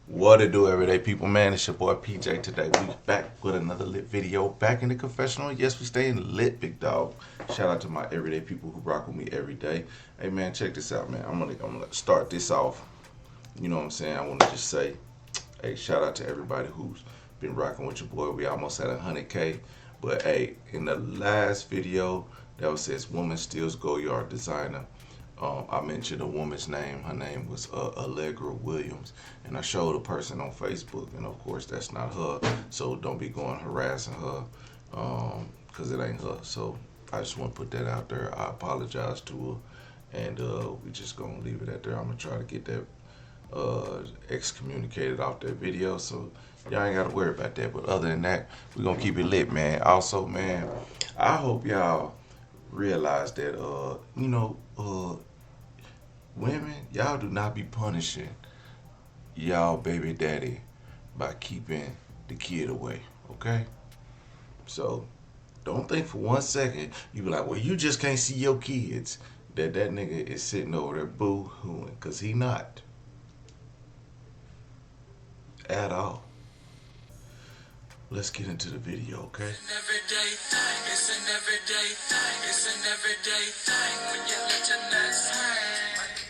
What it do, everyday people, man? It's your boy PJ. Today we back with another lit video, back in the confessional. Yes, we staying lit, big dog. Shout out to my everyday people who rock with me every day. Hey man, check this out, man. I'm gonna start this off. You know what I'm saying? I want to just say, hey, shout out to everybody who's been rocking with your boy. We almost at 100K, but hey, in the last video that was says woman steals go yard designer. I mentioned a woman's name. Her name was Allegra Williams, and I showed a person on Facebook, and of course that's not her. So don't be going harassing her, cause it ain't her. So I just want to put that out there. I apologize to her, and we just gonna leave it at there. I'm gonna try to get that excommunicated off that video, so y'all ain't gotta worry about that. But other than that, we gonna keep it lit, man. Also, man, I hope y'all realize that women, y'all do not be punishing y'all baby daddy by keeping the kid away, okay? So don't think for 1 second you be like, well, you just can't see your kids, that nigga is sitting over there boo-hooing, cause he not at all. Let's get into the video, okay?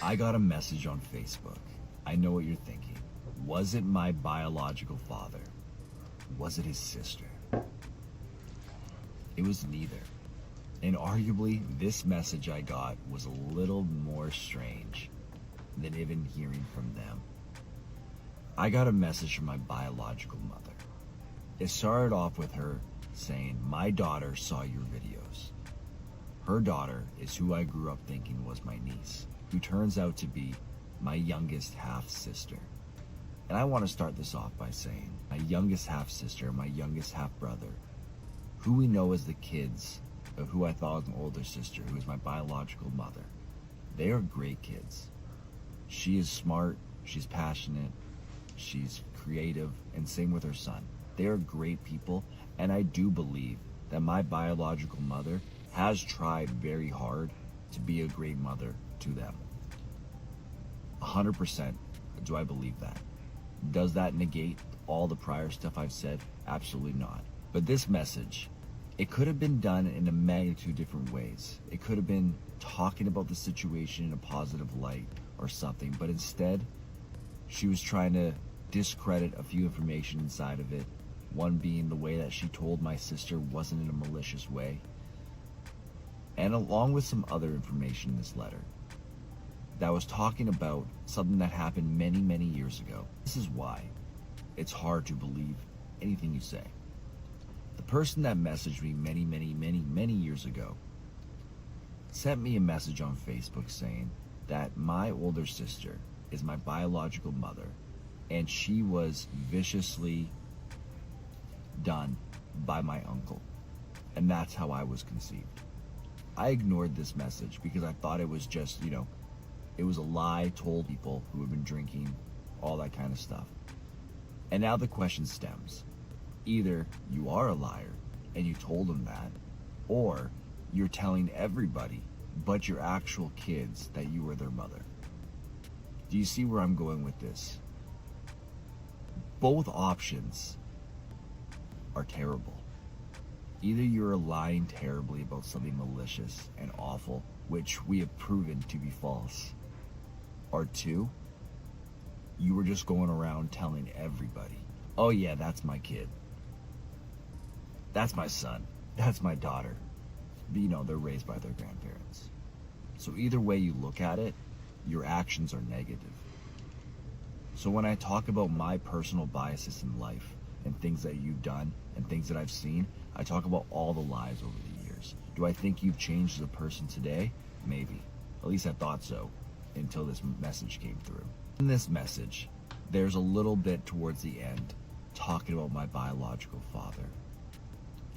I got a message on Facebook. I know what you're thinking. Was it my biological father? Was it his sister? It was neither. And arguably, this message I got was a little more strange than even hearing from them. I got a message from my biological mother. It started off with her saying, "My daughter saw your videos." Her daughter is who I grew up thinking was my niece, who turns out to be my youngest half-sister. And I want to start this off by saying, my youngest half-sister, my youngest half-brother, who we know as the kids of who I thought was an older sister, who is my biological mother, they are great kids. She is smart, she's passionate, she's creative, and same with her son. They are great people, and I do believe that my biological mother has tried very hard to be a great mother to them. 100% do I believe that. Does that negate all the prior stuff I've said? Absolutely not. But this message, it could have been done in a magnitude different ways. It could have been talking about the situation in a positive light or something, but instead, she was trying to discredit a few information inside of it. One being the way that she told my sister wasn't in a malicious way. And along with some other information in this letter that was talking about something that happened many, many years ago. This is why it's hard to believe anything you say. The person that messaged me many years ago sent me a message on Facebook saying that my older sister is my biological mother, and she was viciously done by my uncle, and that's how I was conceived. I ignored this message because I thought it was just, it was a lie told people who have been drinking, all that kind of stuff. And now the question stems. Either you are a liar and you told them that, or you're telling everybody but your actual kids that you were their mother. Do you see where I'm going with this? Both options are terrible. Either you're lying terribly about something malicious and awful, which we have proven to be false, or two, you were just going around telling everybody, oh yeah, that's my kid. That's my son. That's my daughter. But, they're raised by their grandparents. So either way you look at it, your actions are negative. So when I talk about my personal biases in life and things that you've done and things that I've seen, I talk about all the lies over the years. Do I think you've changed as a person today? Maybe. At least I thought so until this message came through. In this message, there's a little bit towards the end talking about my biological father,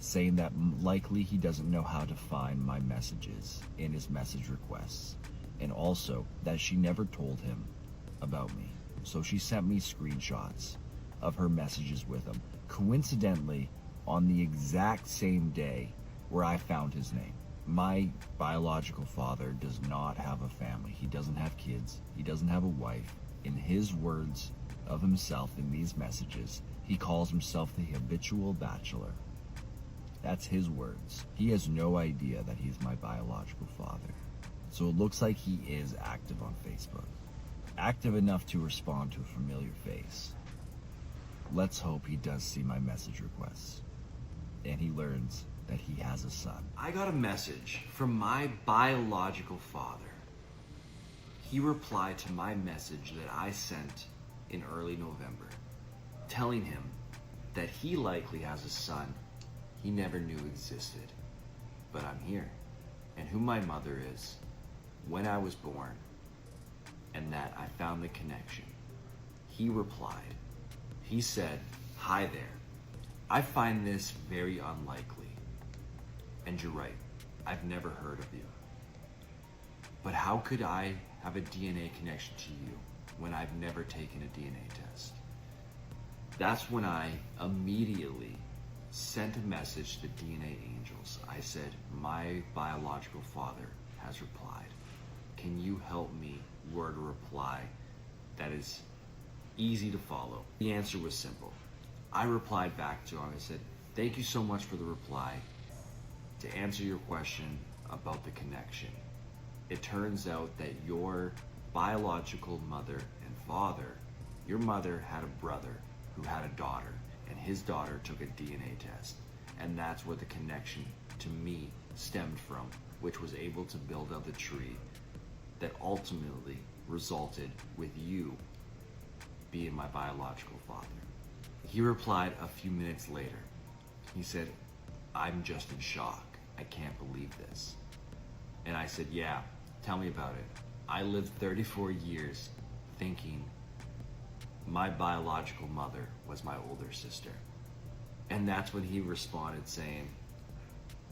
saying that likely he doesn't know how to find my messages in his message requests, and also that she never told him about me. So she sent me screenshots of her messages with him, coincidentally on the exact same day where I found his name. My biological father does not have a family. He doesn't have kids. He doesn't have a wife. In his words, of himself in these messages. He calls himself the habitual bachelor. That's his words. He has no idea that he's my biological father. So it looks like he is active on Facebook. Active enough to respond to a familiar face. Let's hope he does see my message requests. And he learns that he has a son. I got a message from my biological father. He replied to my message that I sent in early November, telling him that he likely has a son he never knew existed. But I'm here, and who my mother is, when I was born, and that I found the connection. He replied. He said, "Hi there. I find this very unlikely. And you're right, I've never heard of you. But how could I have a DNA connection to you when I've never taken a DNA test?" That's when I immediately sent a message to the DNA angels. I said, "My biological father has replied. Can you help me word a reply that is easy to follow?" The answer was simple. I replied back to him. I said, "Thank you so much for the reply. To answer your question about the connection, it turns out that your biological mother and father, your mother had a brother who had a daughter, and his daughter took a DNA test. And that's where the connection to me stemmed from, which was able to build up the tree that ultimately resulted with you being my biological father." He replied a few minutes later. He said, "I'm just in shock. I can't believe this." And I said, "Yeah, tell me about it. I lived 34 years thinking my biological mother was my older sister." And that's when he responded saying,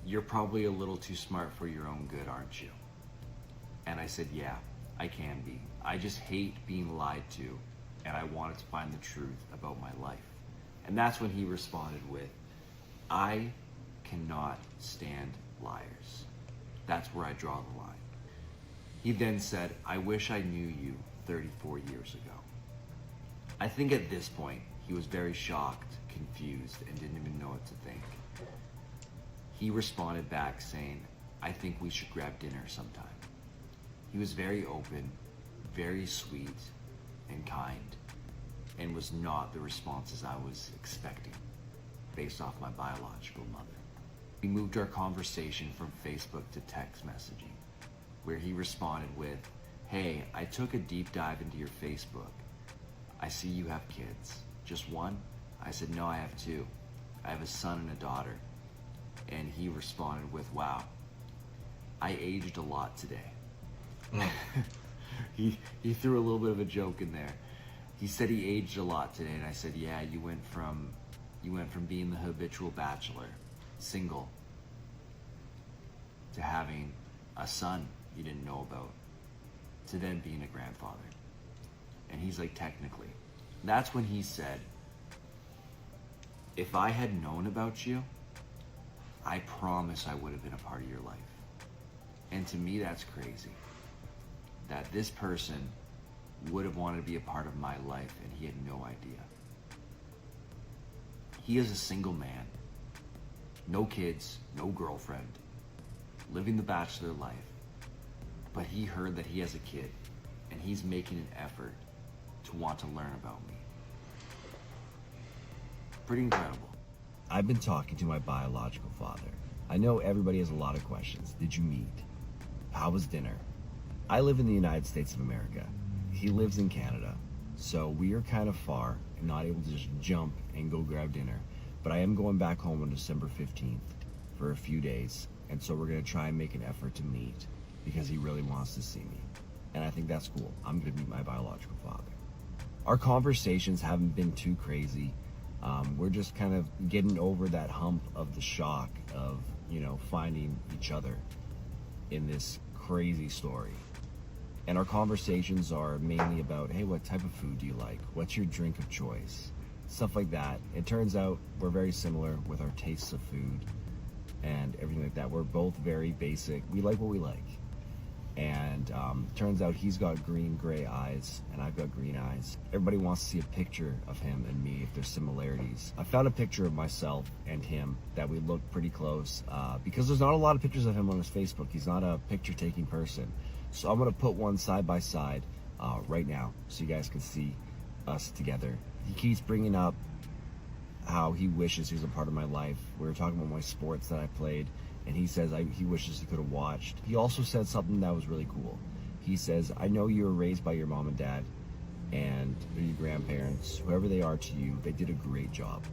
"You're probably a little too smart for your own good, aren't you?" And I said, "Yeah, I can be. I just hate being lied to, and I wanted to find the truth about my life." And that's when he responded with, "I cannot stand liars. That's where I draw the line." He then said, "I wish I knew you 34 years ago." I think at this point, he was very shocked, confused, and didn't even know what to think. He responded back saying, "I think we should grab dinner sometime." He was very open, very sweet, and kind, and was not the responses I was expecting based off my biological mother. We moved our conversation from Facebook to text messaging, where he responded with, "Hey, I took a deep dive into your Facebook. I see you have kids. Just one?" I said, "No, I have two. I have a son and a daughter." And he responded with, "Wow, I aged a lot today." He threw a little bit of a joke in there. He said he aged a lot today, and I said, "Yeah, you went from being the habitual bachelor, single, to having a son you didn't know about, to then being a grandfather." And he's like, "Technically." That's when he said, "If I had known about you, I promise I would have been a part of your life." And to me, that's crazy. That this person would have wanted to be a part of my life, and he had no idea. He is a single man, no kids, no girlfriend, living the bachelor life. But he heard that he has a kid, and he's making an effort to want to learn about me. Pretty incredible. I've been talking to my biological father. I know everybody has a lot of questions. Did you meet? How was dinner? I live in the United States of America. He lives in Canada. So we are kind of far and not able to just jump and go grab dinner. But I am going back home on December 15th for a few days. And so we're going to try and make an effort to meet because he really wants to see me. And I think that's cool. I'm going to meet my biological father. Our conversations haven't been too crazy. We're just kind of getting over that hump of the shock of, finding each other in this crazy story. And our conversations are mainly about, hey, what type of food do you like? What's your drink of choice? Stuff like that. It turns out we're very similar with our tastes of food and everything like that. We're both very basic. We like what we like. And turns out he's got green-gray eyes, and I've got green eyes. Everybody wants to see a picture of him and me if there's similarities. I found a picture of myself and him that we look pretty close because there's not a lot of pictures of him on his Facebook. He's not a picture-taking person. So I'm going to put one side by side right now so you guys can see us together. He keeps bringing up how he wishes he was a part of my life. We were talking about my sports that I played, and he says he wishes he could have watched. He also said something that was really cool. He says, I know you were raised by your mom and dad and your grandparents, whoever they are to you, they did a great job.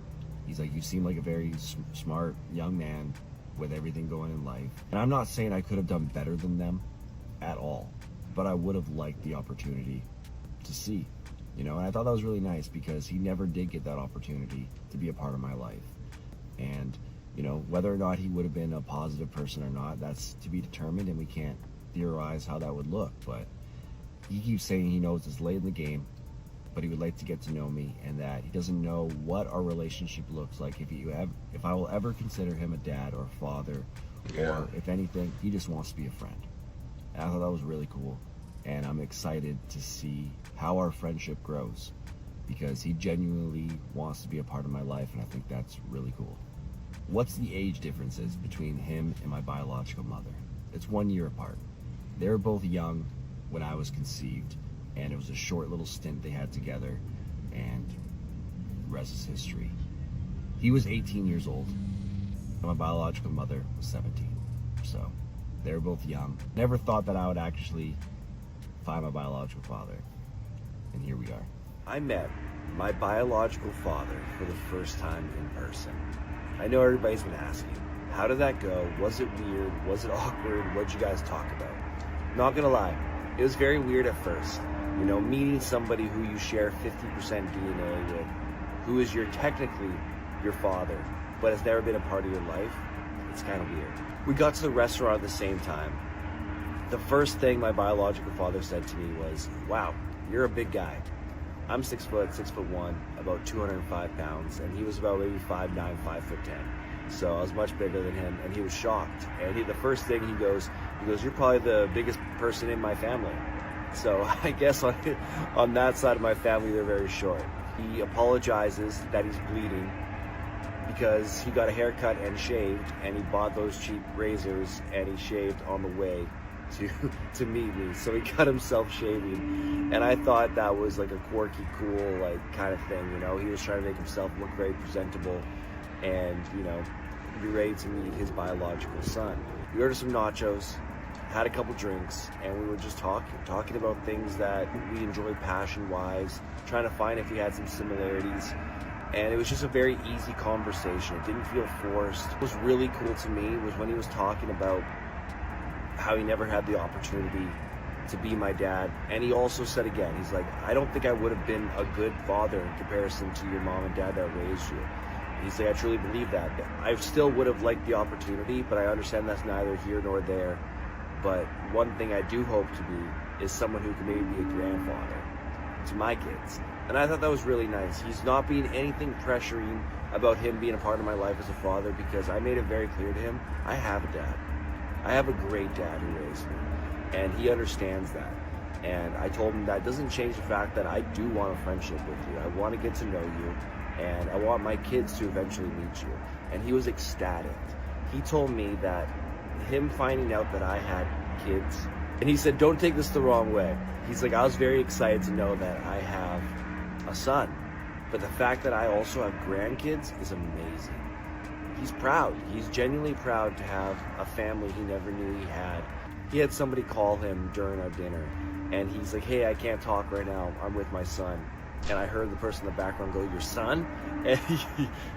He's like, you seem like a very smart young man with everything going in life. And I'm not saying I could have done better than them at all, but I would have liked the opportunity to see, you know, and I thought that was really nice because he never did get that opportunity to be a part of my life. And you know, whether or not he would have been a positive person or not, that's to be determined, and we can't theorize how that would look. But he keeps saying he knows it's late in the game, but he would like to get to know me, and that he doesn't know what our relationship looks like if I will ever consider him a dad or a father, or if anything, he just wants to be a friend. And I thought that was really cool, and I'm excited to see how our friendship grows because he genuinely wants to be a part of my life, and I think that's really cool. What's the age differences between him and my biological mother? It's 1 year apart. They were both young when I was conceived, and it was a short little stint they had together, and the rest is history. He was 18 years old, and my biological mother was 17. So they were both young. Never thought that I would actually find my biological father, and here we are. I met my biological father for the first time in person. I know everybody's been asking, how did that go? Was it weird? Was it awkward? What'd you guys talk about? Not gonna lie, it was very weird at first. You know, meeting somebody who you share 50% DNA with, who is technically your father, but has never been a part of your life, it's kind of weird. We got to the restaurant at the same time. The first thing my biological father said to me was, wow, you're a big guy. I'm 6 foot, 6'1", about 205 pounds, and he was about maybe 5'9", 5'10". So I was much bigger than him, and he was shocked. And the first thing he goes, you're probably the biggest person in my family. So I guess on that side of my family, they're very short. He apologizes that he's bleeding because he got a haircut and shaved, and he bought those cheap razors, and he shaved on the way to meet me. So he got himself shaving, and I thought that was like a quirky, cool, like kind of thing, you know. He was trying to make himself look very presentable and, you know, be ready to meet his biological son. We ordered some nachos, had a couple drinks, and we were just talking about things that we enjoyed passion-wise, trying to find if we had some similarities. And it was just a very easy conversation. It didn't feel forced. What was really cool to me was when he was talking about how he never had the opportunity to be my dad. And he also said again, he's like, I don't think I would have been a good father in comparison to your mom and dad that raised you. He's like, I truly believe that. I still would have liked the opportunity, but I understand that's neither here nor there. But one thing I do hope to be is someone who can maybe be a grandfather to my kids. And I thought that was really nice. He's not being anything pressuring about him being a part of my life as a father, because I made it very clear to him, I have a dad. I have a great dad who raised me, and he understands that. And I told him that doesn't change the fact that I do want a friendship with you. I want to get to know you, and I want my kids to eventually meet you. And he was ecstatic. He told me that him finding out that I had kids, and he said, don't take this the wrong way. He's like, I was very excited to know that I have a son, but the fact that I also have grandkids is amazing. He's proud. He's genuinely proud to have a family he never knew he had. He had somebody call him during our dinner, and he's like, hey, I can't talk right now. I'm with my son. And I heard the person in the background go, your son? And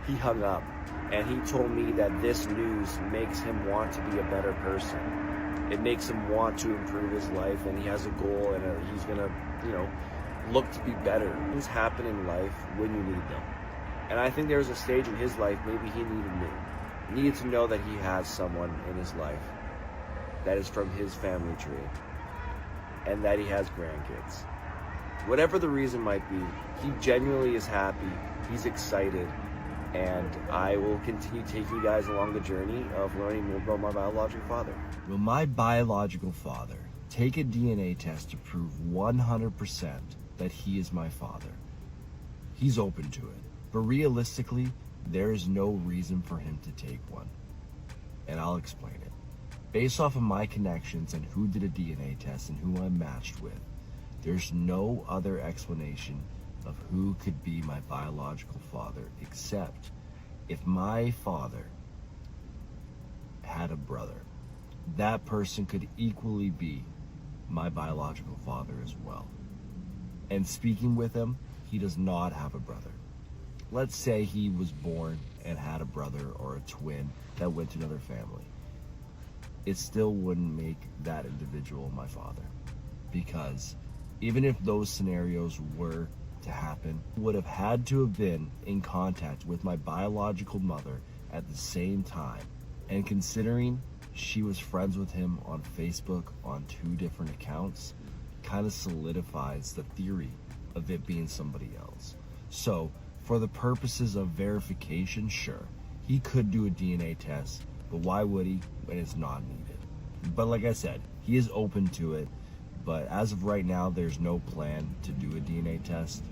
he hung up. And he told me that this news makes him want to be a better person. It makes him want to improve his life, and he has a goal, and he's going to, you know, look to be better. Things happen in life when you need them. And I think there was a stage in his life, maybe he needed me. He needed to know that he has someone in his life that is from his family tree, and that he has grandkids. Whatever the reason might be, he genuinely is happy, he's excited, and I will continue taking you guys along the journey of learning more about my biological father. Well, my biological father take a DNA test to prove 100% that he is my father. He's open to it, but realistically, there is no reason for him to take one. And I'll explain it. Based off of my connections and who did a DNA test and who I'm matched with, there's no other explanation of who could be my biological father except if my father had a brother. That person could equally be my biological father as well. And speaking with him, he does not have a brother. Let's say he was born and had a brother or a twin that went to another family. It still wouldn't make that individual my father, because even if those scenarios were to happen, I would have had to have been in contact with my biological mother at the same time. And considering she was friends with him on Facebook on 2 different accounts, kind of solidifies the theory of it being somebody else. So for the purposes of verification, sure, he could do a DNA test, but why would he when it's not needed? But like I said, he is open to it, but as of right now, there's no plan to do a DNA test.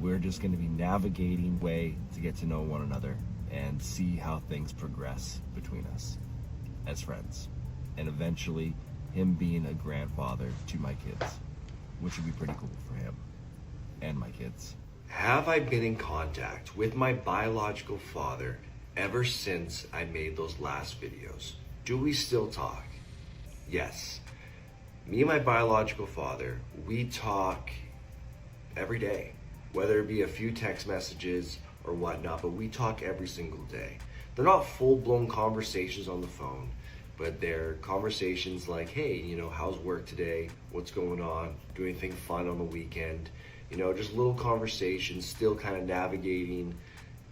We're just going to be navigating way to get to know one another and see how things progress between us as friends, and eventually him being a grandfather to my kids, which would be pretty cool for him and my kids. Have I been in contact with my biological father ever since I made those last videos? Do we still talk? Yes. Me and my biological father, we talk every day, whether it be a few text messages or whatnot, but we talk every single day. They're not full-blown conversations on the phone, but they're conversations like, hey, you know, how's work today? What's going on? Do anything fun on the weekend? You know, just little conversations, still kind of navigating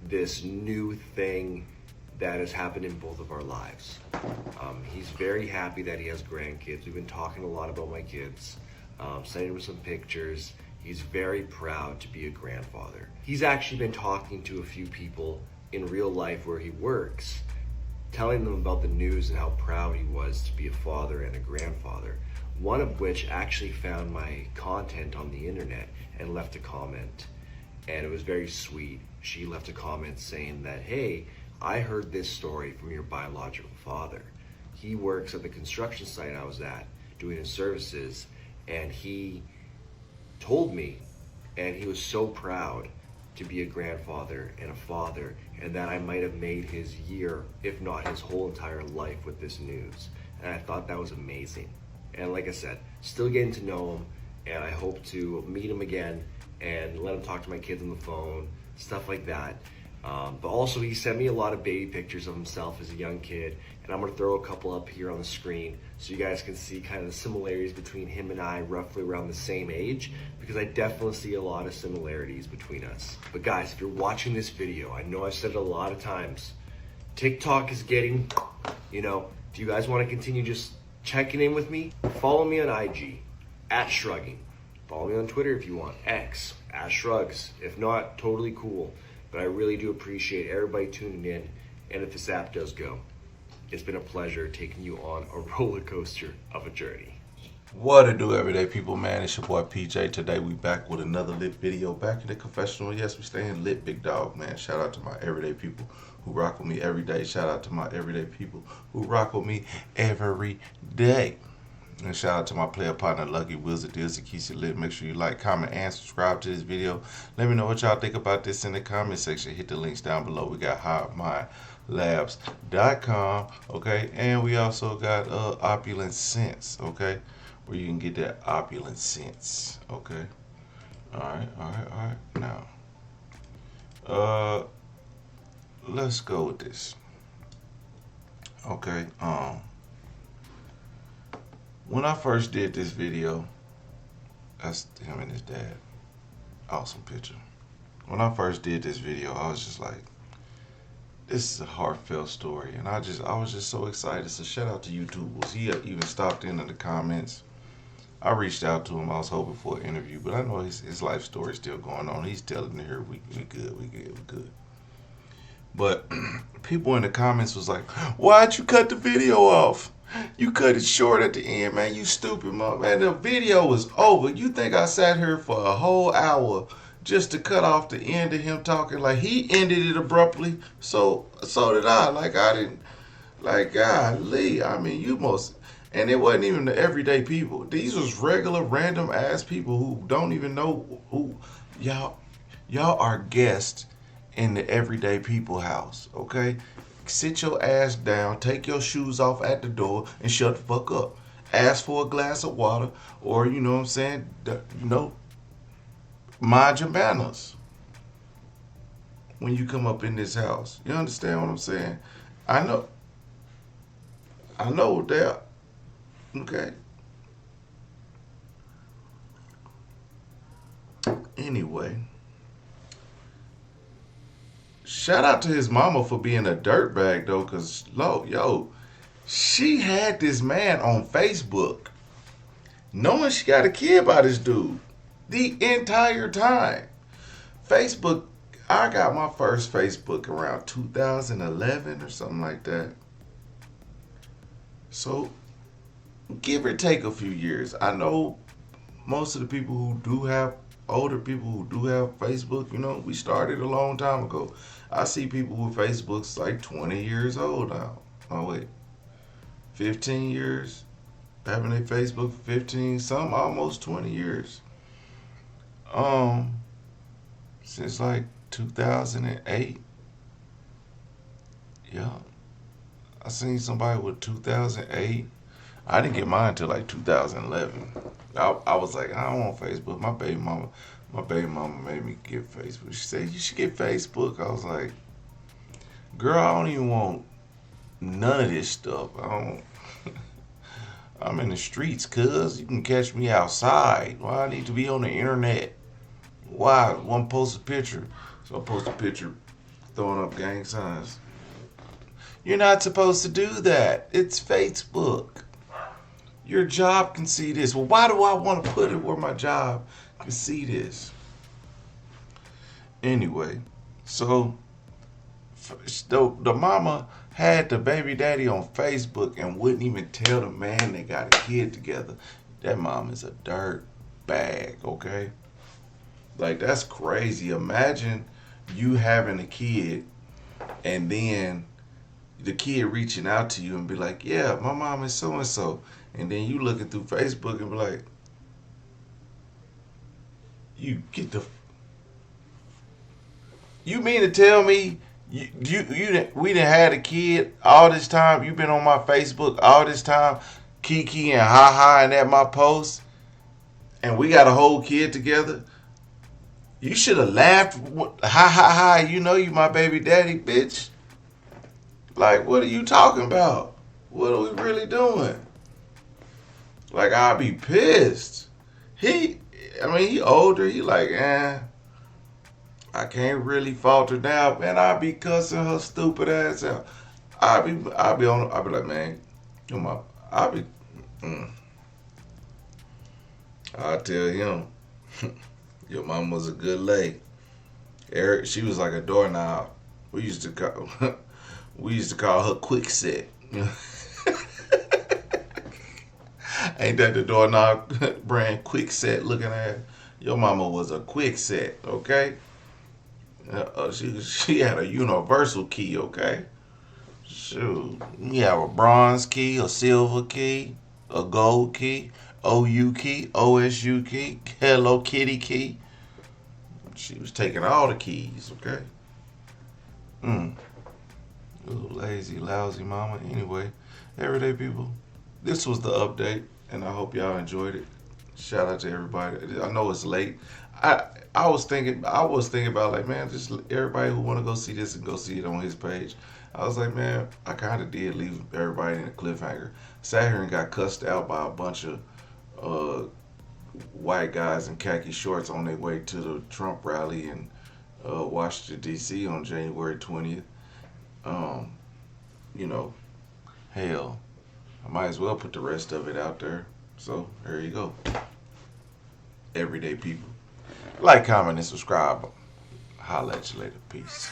this new thing that has happened in both of our lives. He's very happy that he has grandkids. We've been talking a lot about my kids, sending him some pictures. He's very proud to be a grandfather. He's actually been talking to a few people in real life where he works, telling them about the news and how proud he was to be a father and a grandfather. One of which actually found my content on the internet and left a comment, and it was very sweet. She left a comment saying that, hey, I heard this story from your biological father. He works at the construction site I was at doing his services, and he told me, and he was so proud to be a grandfather and a father, and that I might have made his year, if not his whole entire life, with this news. And I thought that was amazing. And like I said, still getting to know him, and I hope to meet him again and let him talk to my kids on the phone, stuff like that. But also he sent me a lot of baby pictures of himself as a young kid, and I'm gonna throw a couple up here on the screen so you guys can see kind of the similarities between him and I, roughly around the same age, because I definitely see a lot of similarities between us. But guys, if you're watching this video, I know I've said it a lot of times, TikTok is getting, you know, do you guys want to continue just checking in with me? Follow me on IG, @Shrugging. Follow me on Twitter if you want, X, @Shrugs. If not, totally cool. But I really do appreciate everybody tuning in, and if this app does go, it's been a pleasure taking you on a roller coaster of a journey. What it do, everyday people, man? It's your boy PJ. Today we back with another lit video, back in the confessional. Yes, we staying lit, big dog, man. Shout out to my everyday people who rock with me every day. Shout out to my everyday people who rock with me every day. And shout out to my player partner, Lucky Wizard Deals, that keeps it lit. Make sure you like, comment, and subscribe to this video. Let me know what y'all think about this in the comment section. Hit the links down below. We got HiveMyLabs.com, okay? And we also got Opulence Scents, okay? Where you can get that Opulence Scents, okay? All right. Now, let's go with this. Okay, when I first did this video, that's him and his dad. Awesome picture. When I first did this video, I was just like, this is a heartfelt story, and I was just so excited. So shout out to YouTubers. He even stopped in the comments. I reached out to him. I was hoping for an interview, but I know his life story is still going on. He's telling it here. We good. But people in the comments was like, why'd you cut the video off? You cut it short at the end, man. You stupid, man. The video was over. You think I sat here for a whole hour just to cut off the end of him talking? Like, he ended it abruptly. So did I. Like, I didn't. Like, golly. I mean, you most. And it wasn't even the everyday people. These was regular, random ass people who don't even know who y'all. Y'all are guests in the everyday people house. Okay. Sit your ass down, take your shoes off at the door, and shut the fuck up. Ask for a glass of water, or you know what I'm saying, mind your manners when you come up in this house. You understand what I'm saying? I know that. Okay. Anyway. Shout out to his mama for being a dirtbag though, cause she had this man on Facebook, knowing she got a kid by this dude, the entire time. Facebook, I got my first Facebook around 2011 or something like that. So, give or take a few years. I know most of the people who do have older people who do have Facebook, we started a long time ago. I see people with Facebooks like 20 years old now. Oh, wait. 15 years? Having a Facebook for 15, some almost 20 years. Since like 2008. Yeah. I seen somebody with 2008. I didn't get mine until like 2011. I was like, I don't want Facebook. My baby mama made me get Facebook. She said, you should get Facebook. I was like, girl, I don't even want none of this stuff. I'm in the streets, cuz. You can catch me outside. Why I need to be on the internet? Why? One post a picture. So I post a picture throwing up gang signs. You're not supposed to do that. It's Facebook. Your job can see this. Well, why do I want to put it where my job can see this? Anyway, so the mama had the baby daddy on Facebook and wouldn't even tell the man they got a kid together. That mom is a dirt bag, okay? Like, that's crazy. Imagine you having a kid and then the kid reaching out to you and be like, yeah, my mom is so-and-so. And then you looking through Facebook and be like, you mean to tell me we done had a kid all this time? You been on my Facebook all this time, Kiki and Ha and at my post, and we got a whole kid together? You should have laughed. Ha, you know you my baby daddy, bitch. Like, what are you talking about? What are we really doing? Like, I'll be pissed. He older. He like, I can't really falter down, man. I'll be cussing her stupid ass out. I'll be like, man, I'll tell him, your mom was a good lady. Eric, she was like a doorknob. We used to call her Quickset. Ain't that the doorknob brand? Quickset looking at? Your mama was a Quickset, okay? She had a universal key, okay? Shoot, you have a bronze key, a silver key, a gold key, OU key, OSU key, Hello Kitty key. She was taking all the keys, okay? Little lazy, lousy mama. Anyway, everyday people, this was the update, and I hope y'all enjoyed it. Shout out to everybody. I know it's late. I was thinking about, like, man, just everybody who want to go see this and go see it on his page. I was like, man, I kind of did leave everybody in a cliffhanger. Sat here and got cussed out by a bunch of white guys in khaki shorts on their way to the Trump rally in Washington, D.C. on January 20th. Hell, I might as well put the rest of it out there. So, there you go. Everyday people. Like, comment, and subscribe. Holla at you later. Peace.